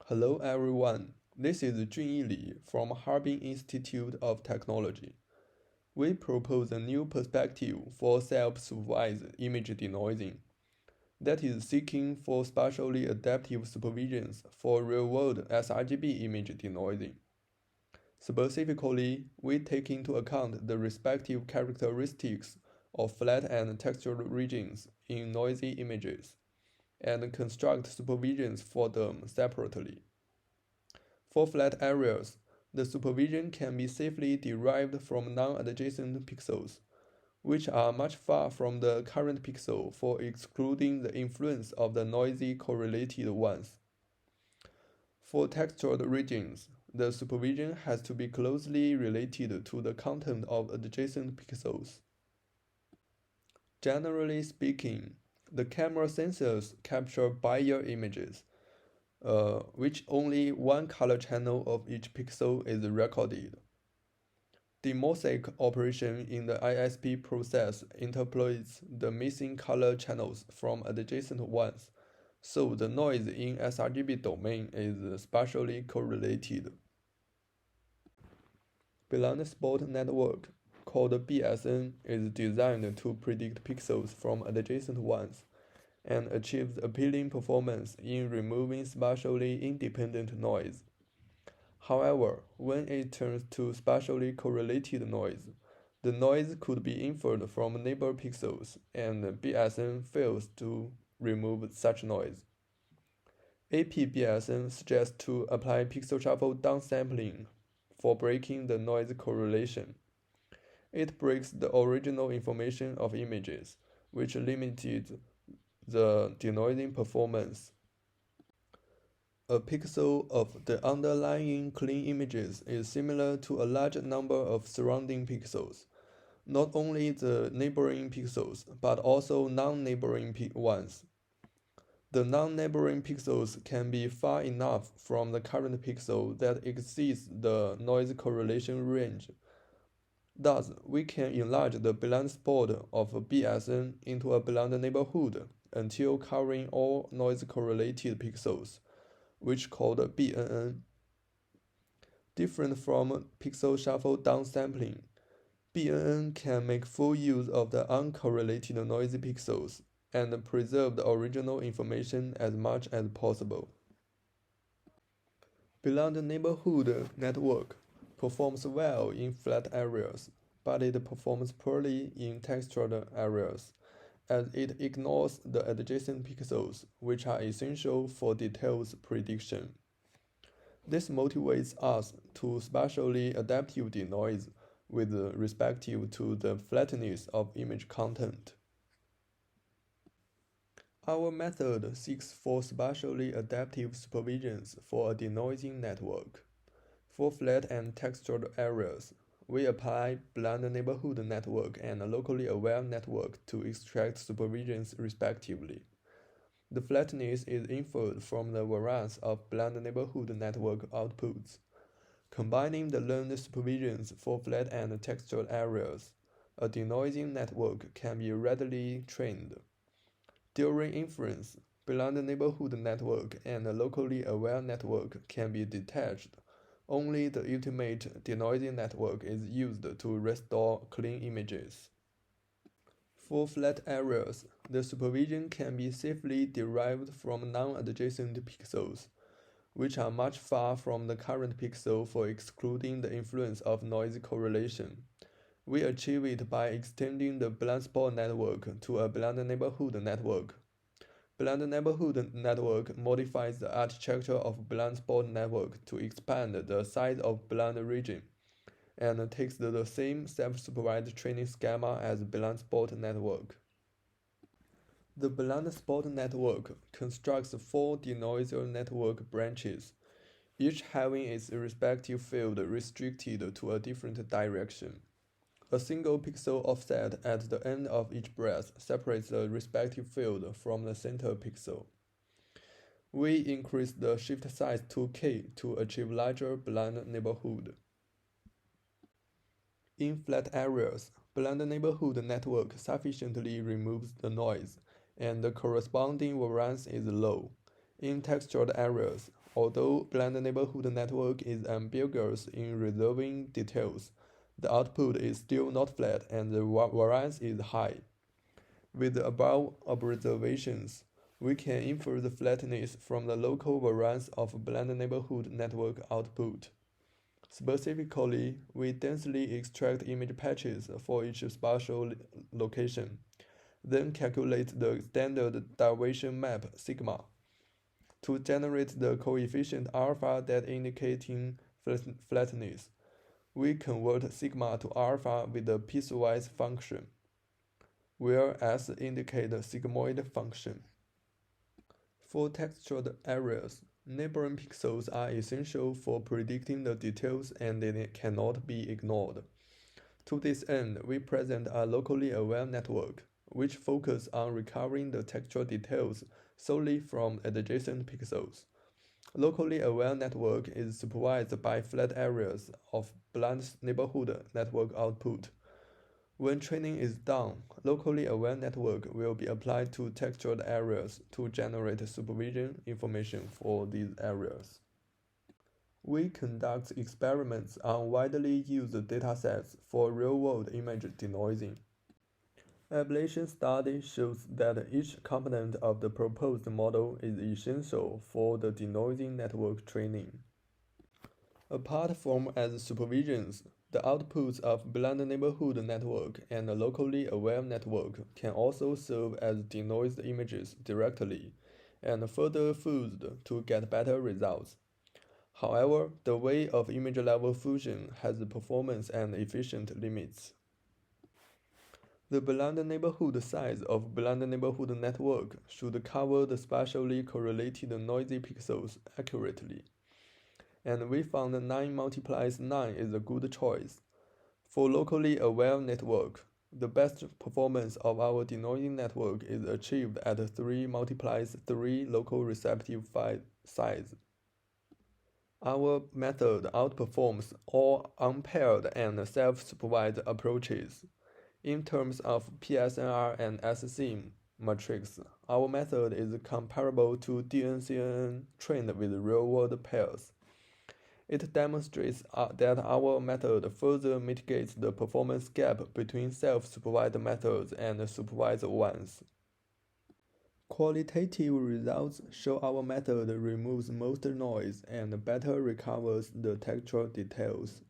Hello everyone, this is Junyi Li from Harbin Institute of Technology. We propose a new perspective for self-supervised image denoising that is seeking for spatially adaptive supervisions for real-world sRGB image denoising. Specifically, we take into account the respective characteristics of flat and textured regions in noisy images and construct supervisions for them separately. For flat areas, the supervision can be safely derived from non-adjacent pixels, which are much far from the current pixel for excluding the influence of the noisy correlated ones. For textured regions, the supervision has to be closely related to the content of adjacent pixels. Generally speaking, the camera sensors capture Bayer images, which only one color channel of each pixel is recorded. The mosaic operation in the ISP process interpolates the missing color channels from adjacent ones, so the noise in sRGB domain is spatially correlated. Blind spot network, called BSN, is designed to predict pixels from adjacent ones and achieves appealing performance in removing spatially independent noise. However, when it turns to spatially correlated noise, the noise could be inferred from neighbor pixels, and BSN fails to remove such noise. AP-BSN suggests to apply pixel shuffle downsampling for breaking the noise correlation. It breaks the original information of images, which limited the denoising performance. A pixel of the underlying clean images is similar to a large number of surrounding pixels, not only the neighboring pixels, but also non-neighboring ones. The non-neighboring pixels can be far enough from the current pixel that exceeds the noise correlation range. Thus, we can enlarge the blind spot of BSN into a blind neighborhood until covering all noise-correlated pixels, which called BNN. Different from pixel shuffle downsampling, BNN can make full use of the uncorrelated noisy pixels and preserve the original information as much as possible. Blind neighborhood network performs well in flat areas, but it performs poorly in textured areas, as it ignores the adjacent pixels, which are essential for details prediction. This motivates us to spatially adaptive denoise with respect to the flatness of image content. Our method seeks for spatially adaptive supervisions for a denoising network. For flat and textured areas, we apply blind neighborhood network and a locally aware network to extract supervisions respectively. The flatness is inferred from the variance of blind neighborhood network outputs. Combining the learned supervisions for flat and textured areas, a denoising network can be readily trained. During inference, blind neighborhood network and a locally aware network can be detached. Only the ultimate denoising network is used to restore clean images. For flat areas, the supervision can be safely derived from non-adjacent pixels, which are much far from the current pixel for excluding the influence of noise correlation. We achieve it by extending the blind spot network to a blind neighborhood network. Blind neighborhood network modifies the architecture of blind spot network to expand the size of blind region, and takes the same self-supervised training schema as blind spot network. The blind spot network constructs 4 denoiser network branches, each having its respective field restricted to a different direction. A single pixel offset at the end of each branch separates the respective field from the center pixel. We increase the shift size to k to achieve larger blind neighborhood. In flat areas, blind neighborhood network sufficiently removes the noise, and the corresponding variance is low. In textured areas, Although blended neighborhood network is ambiguous in resolving details, the output is still not flat and the variance is high. With the above observations, we can infer the flatness from the local variance of blended neighborhood network output. Specifically, we densely extract image patches for each spatial location, then calculate the standard deviation map sigma to generate the coefficient alpha that indicating flatness. We convert sigma to alpha with the piecewise function, where S indicate the sigmoid function. For textured areas, neighboring pixels are essential for predicting the details and they cannot be ignored. To this end, we present a locally aware network, which focuses on recovering the textual details solely from adjacent pixels. Locally aware network is supervised by flat areas of blunt neighborhood network output. When training is done, locally aware network will be applied to textured areas to generate supervision information for these areas. We conduct experiments on widely used datasets for real-world image denoising. Ablation study shows that each component of the proposed model is essential for the denoising network training. Apart from as supervisions, the outputs of blended neighborhood network and a locally aware network can also serve as denoised images directly and further fused to get better results. However, the way of image level fusion has performance and efficient limits. The blended neighborhood size of blended neighborhood network should cover the spatially correlated noisy pixels accurately, and we found 9 multiplies 9 is a good choice. For locally aware network, the best performance of our denoising network is achieved at 3 multiplies 3 local receptive size. Our method outperforms all unpaired and self-supervised approaches. In terms of PSNR and SCM matrix, our method is comparable to DNCN trained with real-world pairs. It demonstrates that our method further mitigates the performance gap between self-supervised methods and supervised ones. Qualitative results show our method removes most noise and better recovers the textual details.